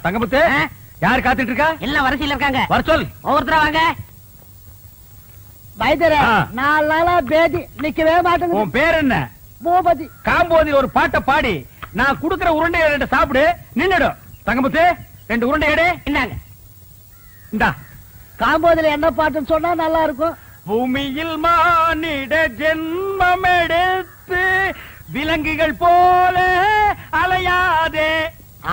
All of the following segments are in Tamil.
தங்கமுத்து, யார் காத்துட்டு இருக்கா? எல்லாம் வரிசையில் இருக்காங்க. வர சொல். ஒவ்வொருத்தரா வாங்க. வைத்தியரே, 4 நாளா பேதி நிக்கவே மாட்டேங்குது. உன் பேர் என்ன? பூபதி. காம்போதில் ஒரு பாட்டை பாடி நான் குடுக்கிற உருண்டையை 2 சாப்பிடு, நின்னுடும். தங்கமுத்து, 2 உருண்டை எடு. இந்தாங்க. இந்தா. காம்போதில என்ன பாட்டுன்னு சொன்னா நல்லா இருக்கும். பூமியில் மானிட ஜென்மம் எடுத்து விலங்குகள் போல அலையாதே.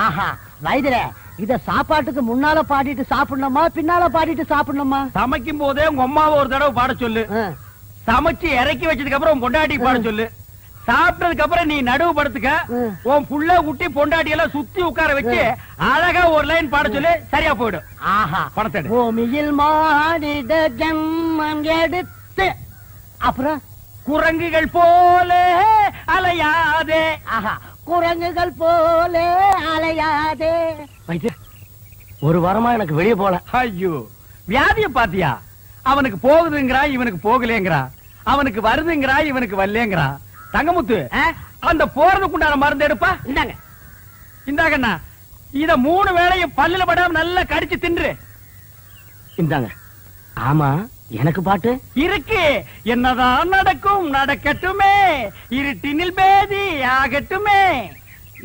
ஆஹா, வைத்தியரே, இத சாப்பாட்டுக்கு முன்னால பாடிட்டு சாப்பிடணுமா பின்னால பாடிட்டு சாப்பிடணுமா? சமைக்கும் போதே உங்க அம்மாவை ஒரு தடவை பாட சொல்லு. சமைச்சு இறக்கி வச்சதுக்கு அப்புறம் உன் பொண்டாட்டி பாட சொல்லு. சாப்பிட்டதுக்கு அப்புறம் நீ நடுவு படுத்துக்க. உன் புள்ள குட்டி பொண்டாட்டி எல்லாம் சுத்தி உட்கார வச்சு அழகா ஒரு லைன் பாட சொல்லு, சரியா போயிடும். ஆஹா, பணத்தை பூமியில் மானிட ஜென்மம் எடுத்து அப்புறம் குரங்குகள் போல அலையாதே. ஆஹா, குரங்குகள் போல அலையாதே. ஒரு வாரமா எனக்கு வெளியே போல. ஐயோ, வியாதிய பாத்தியா? அவனுக்கு போகுதுங்கிறா, இவனுக்கு போகலேங்கிறா. அவனுக்கு வருதுங்கிறா, இவனுக்கு வரலேங்கிறா. தங்கமுத்து, அந்த போறதுக்குண்டான மருந்து எடுப்பா. இந்தாங்க. இந்தாங்கண்ணா, இத 3 வேளையும் பல்லுல படாம நல்லா கடிச்சு தின்று. இந்தாங்க. ஆமா, எனக்கு பாட்டு இருக்கு. என்னதான் நடக்கும் நடக்கட்டுமே, இருட்டினில் பேதி ஆகட்டுமே.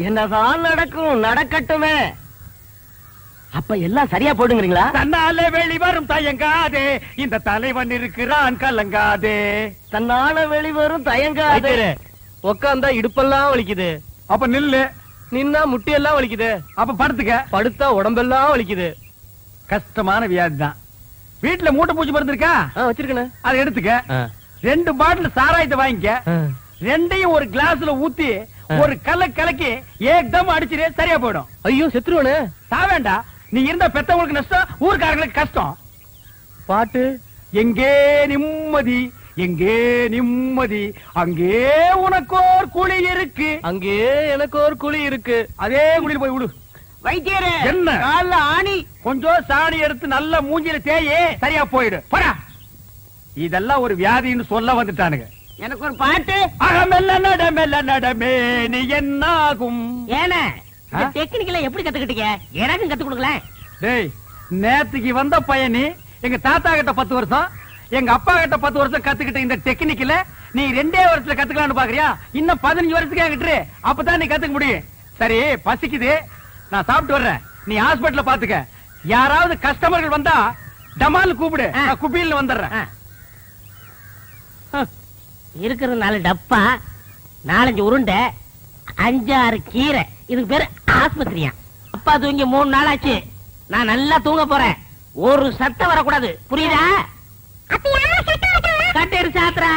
என்னதான் நடக்கும் நடக்கட்டுமே. அப்ப எல்லாம் சரியா போடுங்கிறீங்களா? தன்னால வெளிவரும் தயங்காதே, இந்த தலைவன் இருக்கிறான் கலங்காதே. தன்னால வெளிவரும் தயங்காதே. உக்காந்தா இடுப்பெல்லாம் வலிக்குது. அப்ப நில்லு. நின்னா முட்டியெல்லாம் வலிக்குது. அப்ப படுத்துக்க. படுத்தா உடம்பெல்லாம் வலிக்குது. கஷ்டமான வியாதி தான். வீட்டுல மூட்டை பூச்சி மருந்து இருக்கா? வச்சிருக்கேன். அதை எடுத்துக்க. 2 பாட்டில் சாராயத்தை வாங்கிக்க. 2ஐயும் ஒரு கிளாஸ்ல ஊத்தி ஒரு கலக்கி ஏக்தம் அடிச்சிரு, சரியா போயிடும். ஐயோ, செத்துருவனே. சாவேண்டா. நீ இருந்தா பெத்தவங்களுக்கு நஷ்டம், ஊர்க்காரங்களுக்கு கஷ்டம். பாட்டு எங்கே நிம்மதி, எங்கே நிம்மதி, அங்கே உனக்கோர் குழி இருக்கு, அங்கே எனக்கு ஒரு குழி இருக்கு. அதே குழியில் போய் விடு. வைத்தியரே, என்ன கால்ல ஆணி. கொஞ்சம் சாணி எடுத்து நல்ல மூஞ்சில தேயே, சரியா போயிடு. போடா. இதெல்லாம் ஒரு வியாதின்னு சொல்ல வந்துட்டானுங்க. எனக்கு ஒரு பாட்டு. அகமெல்ல நடமெல்ல நடமே நீ என்னாகும். ஏன்னா டெக்னிக்கல எப்படி கத்துக்கிட்டீங்க? எனக்கும் கத்து கொடுங்களேன். டேய், நேத்துக்கு வந்த பையனி எங்க தாத்தா கிட்ட 10 வருஷம், எங்க அப்பா கிட்ட 10 வருஷம் கத்துக்கிட்ட இந்த டெக்னிக்கல நீ 2 வருஷத்துல கத்துக்கலாம்னு பாக்குறியா? இன்னும் 15 வருஷத்துக்கு என்கிட்ட, அப்பதான் நீ கத்துக்க முடியும். சரி, பசிக்குது, நான் சாப்பிட்டு வர்றேன். நீ ஹாஸ்பிடல்ல பாத்துக்க. யாராவது கஸ்டமர்கள் வந்தா டமால் கூப்பிடு, நான் குபியில் வந்துடுறேன். இருக்கிற 4 டப்பா, 4-5 உருண்டை, 5-6 கீரை. இதுக்கு பேரு ஆஸ்பத்திரியா? அப்பா தூங்கி 3 நாள் ஆச்சு. நான் நல்லா தூங்க போறேன். ஒரு சத்தம் வரக்கூடாது, புரியுதா? கட்டேரு சாத்திரா.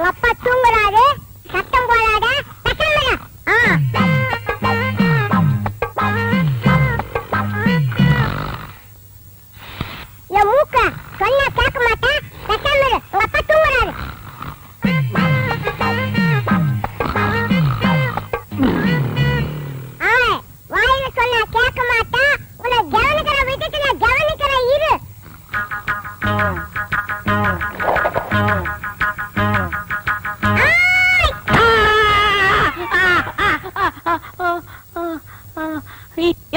அப்பா தூங்குறாரு, சத்தம் போடாத. என் மூக்க சொன்னா கேட்க மாட்டேன். உங்க அப்பா தூங்குறாரு. வாயில சொன்னா கேட்க மாட்டேன். உன்னை கவனிக்கிற விட்டுட்டு நான் கவனிக்கிறேன், இரு.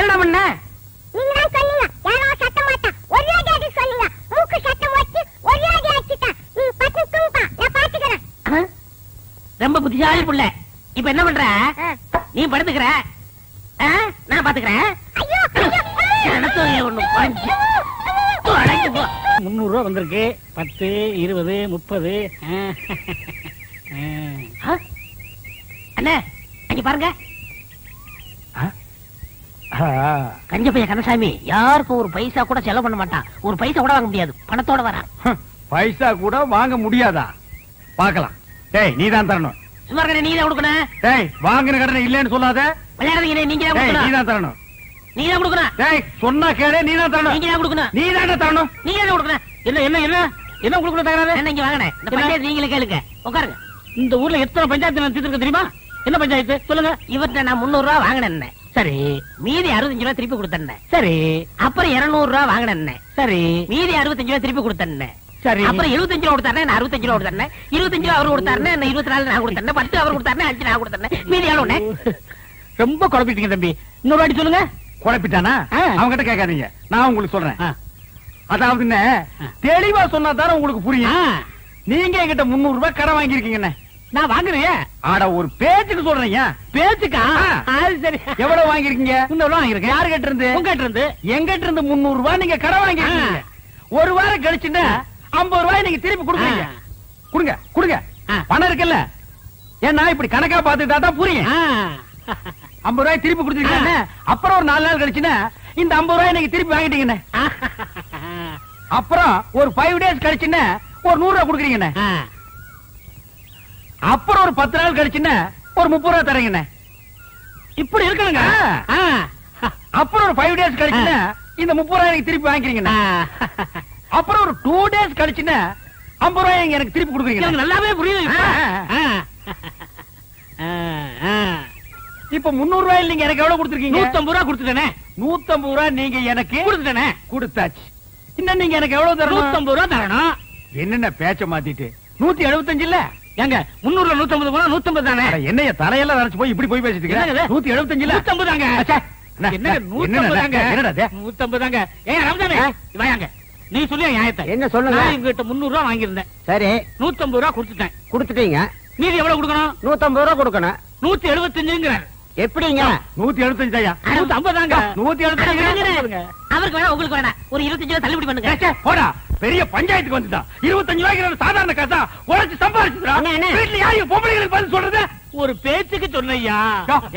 என்ன பண்ண? நீங்க தான் சொன்னீங்க, யாரோ சத்த மாட்டான். ஒரே அடி சொன்னீங்க. மூக்கு சத்தம் வச்சு ஒரே அடி அடிச்சிட்டேன். நீ பட்டு தூங்குப்பா, நான் பாத்துக்கிறேன். ரொம்ப புத்திசாலி புள்ள. இப்ப என்ன பண்ற? நீ படுத்துக்கிற, நான் பாத்துக்கிறேன். 300 ரூபா வந்திருக்கு. 10, 20, 30. அண்ணே, அங்க பாருங்க. கஞ்ச பையன் கந்தசாமி யாருக்கும் ஒரு பைசா கூட செலவு பண்ண மாட்டான். ஒரு பைசா கூட வாங்க முடியாது, பணத்தோட வரான். பைசா கூட வாங்க முடியாதா? பாக்கலாம். டேய், நீ தான் தரணும். சும்மா நீ தான் கொடுக்கணும். டேய், வாங்கின கடனை இல்லன்னு சொல்லாத. விளையாடுறீங்க, நீங்க தான் நீ கொடுக்கணும். தான் தரணும். நீ தான் கொடுக்கணும். டேய், சொன்னா கேளு, நீ தான் தரணும். நீங்க தான் கொடுக்கணும். நீ தான் தரணும். நீங்க தான் கொடுக்கணும். என்ன என்ன என்ன என்ன கொடுக்கணும் தகராறு? என்ன இங்க வாங்கினேன். இந்த பஞ்சாயத்து நீங்களே கேளுங்க, உட்காருங்க. இந்த ஊர்ல எத்தனை பஞ்சாயத்து தீர்த்துருக்கு தெரியுமா? என்ன பஞ்சாயத்து சொல்லுங்க. இவர்கிட்ட நான் 300 ரூபாய் வாங்கினேன். சரி. மீதி 65 ரூபாய் திருப்பி கொடுத்தேன். சரி. அப்புறம் 200 ரூபாய் வாங்கினேன். சரி. மீதி 65 ரூபாய் திருப்பி கொடுத்தேன். சரி. அப்புறம் 75 ரூபாய் கொடுத்தாரு, நான் 65 ரூபாய் கொடுத்தேன். 25 ரூபாய் அவர் கொடுத்தாரு, 24 நான் கொடுத்தேன். 10 அவர் கொடுத்தாரு, 5 நான் கொடுத்தேன். மீதி எவ்வளவு? ரொம்ப குழப்பிட்டீங்க தம்பி. இன்னொரு வாட்டி சொல்லுங்க. குழப்பிட்டானா? அவங்ககிட்ட கேட்காதீங்க, நான் உங்களுக்கு சொல்றேன். அதாவது தெளிவா சொன்னா தானே உங்களுக்கு புரியும். நீங்க என்கிட்ட 300 ரூபாய் கடன் வாங்கிருக்கீங்க. நான் வாங்குறேன். ஆட ஒரு பேச்சுக்கு சொல்றேன். பேச்சுக்கா? சரி. எவ்வளவு வாங்கிருக்கீங்க? 300 ரூபாய் வாங்கிருக்கேன். யாரு கிட்ட இருந்து? உங்ககிட்ட இருந்து. எங்கிட்ட இருந்து 300 ரூபாய் நீங்க கடன் வாங்கிருக்கீங்க. ஒரு வாரம் கழிச்சுன்னா 50 ரூபாய் நீங்க திருப்பி கொடுக்குறீங்க. கொடுங்க கொடுங்க, பணம் இருக்குல்ல. ஏன்னா இப்படி கணக்கா பாத்துட்டா தான் புரியும். 50 ரூபாய் திருப்பி கொடுத்துருக்கீங்க. அப்புறம் ஒரு 4 நாள் கழிச்சுன்னா இந்த 50 ரூபாய் நீங்க திருப்பி வாங்கிட்டீங்க. அப்புறம் ஒரு 5 டேஸ் கழிச்சுன்னா ஒரு 100 ரூபாய் கொடுக்குறீங்க. அப்புறம் ஒரு 10 நாள் கழிச்சுன்னா ஒரு 30 ரூபாய் தரீங்க. இப்படி இருக்குங்க. அப்புறம் ஒரு 5 டேஸ் கழிச்சுன்னா இந்த 30 ரூபாய் எனக்கு திருப்பி வாங்கிக்கிறீங்க. அப்புறம் ஒரு 2 டேஸ் கழிச்சுன்னா 50 ரூபாய் எனக்கு திருப்பி கொடுக்குறீங்க. நல்லாவே புரியுது. இப்ப 300 ரூபாய் நீங்க எனக்கு எவ்வளவு கொடுத்துருக்கீங்க? 150 ரூபாய் கொடுத்துட்டேனே. 150 ரூபாய் நீங்க எனக்கு கொடுத்துட்டேனே. கொடுத்தாச்சு. இன்னும் நீங்க எனக்கு எவ்வளவு தரணும்? 150 ரூபாய் தரணும். என்னென்ன பேச்ச மாத்திட்டு 175 இல்ல? ஏங்க 300 150 போனா 150 தானே? என்னைய தலையெல்லாம் நரைச்சு போய் இப்படி போய் பேசிட்டு இருக்க? 175 இல்ல? 150 தாங்க. என்ன 150 தாங்க? என்னடா 150 தாங்க. ஏங்க ரமதானே வாங்க. நீ சொல்லியா நியாயத்தை? என்ன சொல்லுங்க. நான் இவங்கிட்ட 300 ரூபாய் வாங்கியிருந்தேன். சரி. 150 ரூபாய் கொடுத்துட்டேன். கொடுத்துட்டீங்க. மீதி எவ்வளவு கொடுக்கணும்? 150 ரூபாய் கொடுக்கணும். 175ங்கறார். எப்படிங்க? 175 ஐயா. 150 தாங்க. 175. அவருக்கு வேணா உங்களுக்கு வேணா ஒரு 25 ரூபாய் தள்ளுபடி பண்ணுங்க. போடா, பெரிய பஞ்சாயத்துக்கு வந்துட்டான். 25 ரூபாய்க்கு சாதாரண காசா உழைச்சு சம்பாதிச்சுடா. வீட்டுல யாரையும் பொம்பளைங்களுக்கு பதில் சொல்றது? ஒரு பேச்சுக்கு சொன்னையா.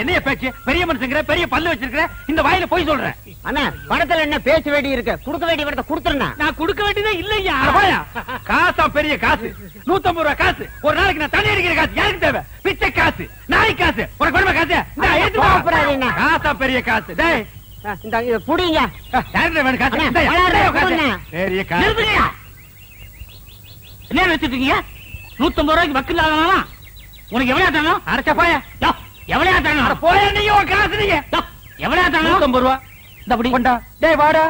என்னைய பேச்சு? பெரிய மனுஷங்கிற, பெரிய பல்லு வச்சிருக்கிற, இந்த வாயில போய் சொல்றேன். அண்ணா பணத்துல என்ன பேச்சு வேண்டி இருக்கு? கொடுக்க வேண்டிய பணத்தை கொடுத்துறேன். நான் கொடுக்க வேண்டியதே இல்லையா. காசா பெரிய காசு, 150 ரூபாய் காசு. ஒரு நாளைக்கு நான் தண்ணி அடிக்கிற காசு யாருக்கு தேவை? பிச்சை காசு, நாய் காசு, ஒரு குடும்ப காசு. காசா பெரிய காசு. டேய் இந்த புடிங்க. வேணும் காசு. பெரிய காசு. என்ன வச்சிட்டு இருக்கீங்க? 150 ரூபாய்க்கு வக்கீல் ஆகலாம். உனக்கு எவ்வளவு தரணும்? அரைச்சா போய. எவ்வளவு தரணும்? போய நீங்க காசு. நீங்க எவ்வளவு தரணும்? 150 ரூபாய். இந்த அப்படி கொண்டா. டேய் வாடா.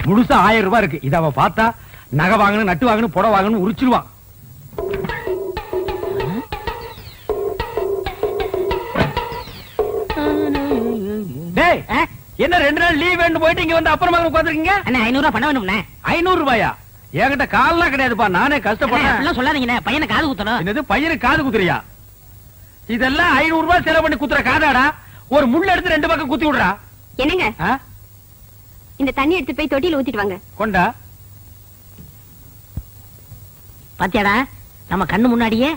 முழுசா 1000 ரூபாய் இருக்கு. இத அவ பார்த்தா நகை வாங்கணும், நட்டு வாங்கணும், புடவை வாங்கணும் உரிச்சிருவான். டேய் என்ன 2 நாள் லீவ் வேணும் போயிட்டு இங்க வந்து அப்புறமா உட்கார்ந்திருக்கீங்க? அண்ணா 500 ரூபாய் பணம் வேணும்ண்ணே. 500 ரூபாயா? என்கிட்ட கால்லாம் கிடையாதுப்பா, நானே கஷ்டப்படுறேன். சொல்லாதீங்க, பையனை காது குத்தணும். என்னது பையனுக்கு காது குத்துறியா? இதெல்லாம் 500 ரூபாய் செலவு பண்ணி குத்துற காதாடா. ஒரு முள்ள எடுத்து 2 பக்கம் குத்தி விடுறா. என்னங்க இந்த தண்ணி எடுத்து போய் தொட்டியில ஊத்திட்டு வாங்க. கொண்டா. பாத்தியாடா, நம்ம கண்ணு முன்னாடியே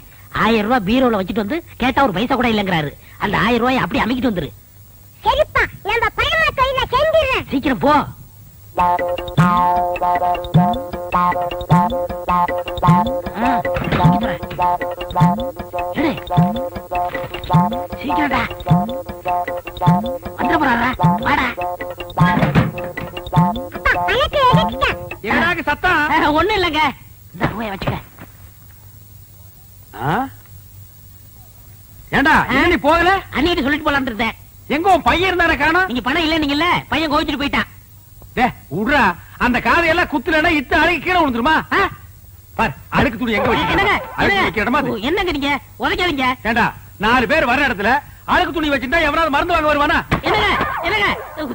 1000 ரூபாய் பீரோல வச்சுட்டு வந்து கேட்டா ஒரு பைசா கூட இல்லங்கிறாரு. அந்த 1000 ரூபாய் அப்படி அமைக்கிட்டு வந்துரு. சரிப்பா, நம்ம பணமா கையில செஞ்சிடுறேன். சீக்கிரம் போ. சீக்கிரம்டா வந்துட போறாரா? வாடா. என்னடாக்கு சத்தம்? ஒண்ணும் இல்லங்க. இந்த ரூபாய் வச்சுக்க. ஏண்டா நீ போகல? அன்னிட்டு சொல்லிட்டு போலான்னு இருந்தேன். எங்க உன் பையன் இருந்தார காணோம்? நீங்க பணம் இல்ல நீங்கல்ல, பையன் கோவிச்சுட்டு போயிட்டான். டே உட்றா, அந்த காதையெல்லாம் குத்துலனா இத்த அழுக்கு கீழே விழுந்துருமா? பார், அழுக்கு துணி எங்க வச்சிருக்க? அழுக்கு வைக்கிற இடமா அது? என்னங்க நீங்க உதைக்காதீங்க. ஏண்டா 4 பேர் வர இடத்துல அழுக்கு துணி வச்சிருந்தா எவனாவது மருந்து வாங்க வருவானா? என்னங்க என்னங்க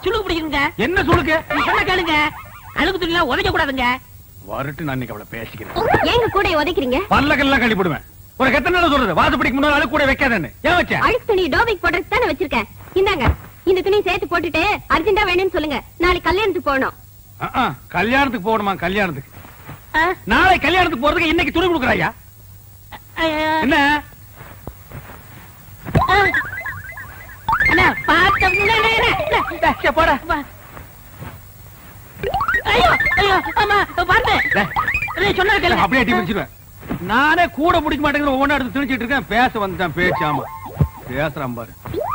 சுளுக்கு பிடிக்குங்க. என்ன சுளுக்கு? சொன்ன கேளுங்க, அழுக்கு துணிலாம் உதைக்க கூடாதுங்க. வரட்டு, நான் இன்னைக்கு அவளை பேசிக்கிறேன். ஏங்க கூட உதைக்கிறீங்க? பல்லக்கெல்லாம் கழட்டி போடுவேன். ஒரு எத்தனை நாள் சொல்றது வாசப்படிக்கு முன்னால அழுக்கு கூட வைக்காதேன்னு? ஏன் வச்ச? அழுக்கு துணி டோபிக் போடுறதுக்கு தானே வச்சிருக்கேன். இந்தாங்க, இந்த துணி சேர்த்து போட்டுட்டு அர்ஜென்ட்டா வேணும்னு சொல்லுங்க. நாளைக்கு கல்யாணத்துக்கு போகணும். கல்யாணத்துக்கு போகணுமா? கல்யாணத்துக்கு நாளை கல்யாணத்துக்கு போறதுக்கு இன்னைக்கு துணி கொடுக்குறாயா? என்ன போட? ஐயோ ஐயோ அம்மா பாத்து சொன்னா கேளுங்க. அப்படியே அடி பிடிச்சிருவேன். நானே கூட பிடிக்க மாட்டேங்கிற ஒவ்வொன்றா எடுத்து திணிச்சிட்டு இருக்கேன். பேச வந்துட்டான் பேச்சாம பேசுறான் பாரு.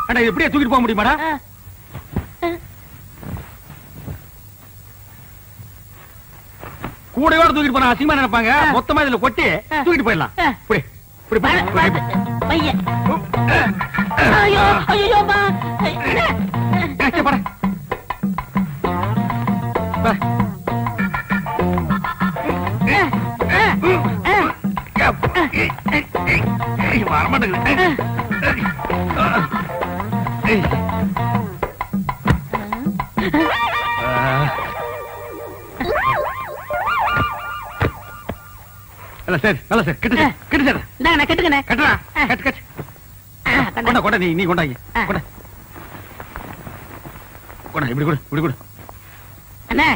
அண்ணா எப்படியே தூக்கிட்டு போக முடியுமாடா? கூடையோட தூக்கிட்டு போனா அசிங்கமா நினைப்பாங்க. மொத்தமா இதுல கொட்டி தூக்கிட்டு போயிடலாம். இப்படி இப்படி பையன் ஐயோ ஐயோ சரி நல்ல சார் கிட்ட கிட்ட சார் நான் கட்டுக்கண்ணே கட்டுறா கட்டு கட்டு கொண்டா கொண்டா நீ கொண்டாங்க கொண்டா கொண்டா இப்படி கொடு இப்படி கொடு. அண்ணே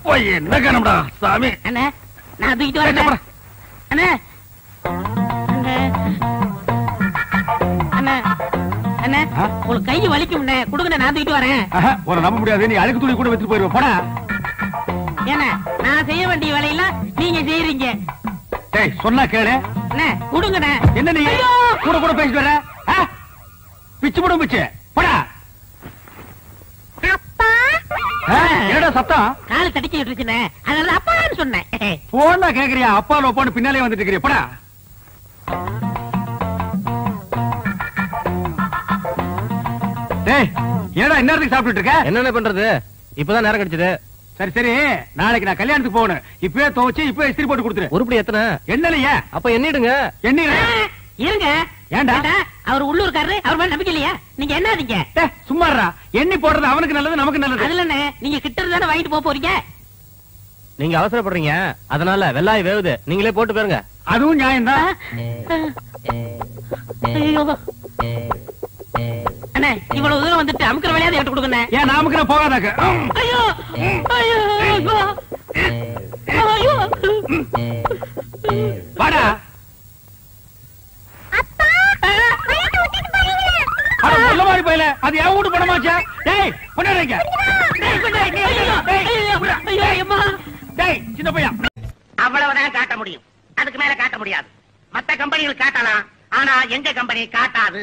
போய் என்ன காணம்டா சாமி. அண்ணே நான் தூக்கிட்டு வரேன். அண்ணே அண்ணே அண்ணே உங்களுக்கு கை வலிக்கும்ண்ணே கொடுங்கண்ணே நான் தூக்கிட்டு வரேன். உன்னை நம்ப முடியாது. நீ அழுக்கு துணி கூட வச்சுட்டு போயிருவ போடா. ஏன்னா நான் செய்ய வேண்டிய வேலையெல்லாம் நீங்க செய்யறீங்க. டேய் சொன்னா கேளு. அண்ணே கொடுங்கண்ணே. என்ன நீ கூட கூட பேசிட்டு வர? பிச்சு போடும் பிச்சு போடா. என்னடா சத்தம்? கால் தடிச்சு விட்டுருச்சுண்ணே அதனால அப்பான்னு சொன்னேன். போனா கேக்குறியா? அப்பா லோப்பான்னு பின்னாலே வந்துட்டு இருக்கிறியா? போடா. டேய் என்னடா இந்நேரத்துக்கு சாப்பிட்டுட்டு இருக்க? என்னென்ன பண்றது? இப்பதான் நேரம் கிடைச்சது. சரி சரி நாளைக்கு நான் கல்யாணத்துக்கு போகணும். இப்பவே துவச்சு இப்பவே இஸ்திரி போட்டு கொடுத்துரு. உருப்படி எத்தனை? என்னலையா? அப்ப எண்ணிடுங்க. எண்ணி இருங்க. ஏண்டா அவர் உள்ளூர்காரரு அவர் மேல நம்பிக்கை இல்லையா? நீங்க என்னீங்க சும்மாறா? எண்ணி போடுறது அவனுக்கு நல்லது நமக்கு நல்லது. அதுல நீங்க கிட்ட தானே வாங்கிட்டு போக போறீங்க. நீங்க அவசரப்படுறீங்க அதனால வெள்ளாய் வேவுது. நீங்களே போட்டு போயிருங்க. அதுவும் நியாயம்தான். அண்ணே இவ்வளவு தூரம் வந்துட்டு அமுக்கிற வேலையாவது எடுத்து கொடுங்க. ஏன் நாமுக்கு போகாதாக்க? ஐயோ ஐயோ ஐயோ வாடா. மாதிரி போயில அது என் வீட்டு பணமாச்சா? டேய் கொண்டாடுங்க. டேய் சின்ன பையன் அவ்வளவுதான் காட்ட முடியும். அதுக்கு மேல காட்ட முடியாது. மத்த கம்பெனிகள் காட்டலாம். ஆனா எங்க கம்பெனி காட்டாது.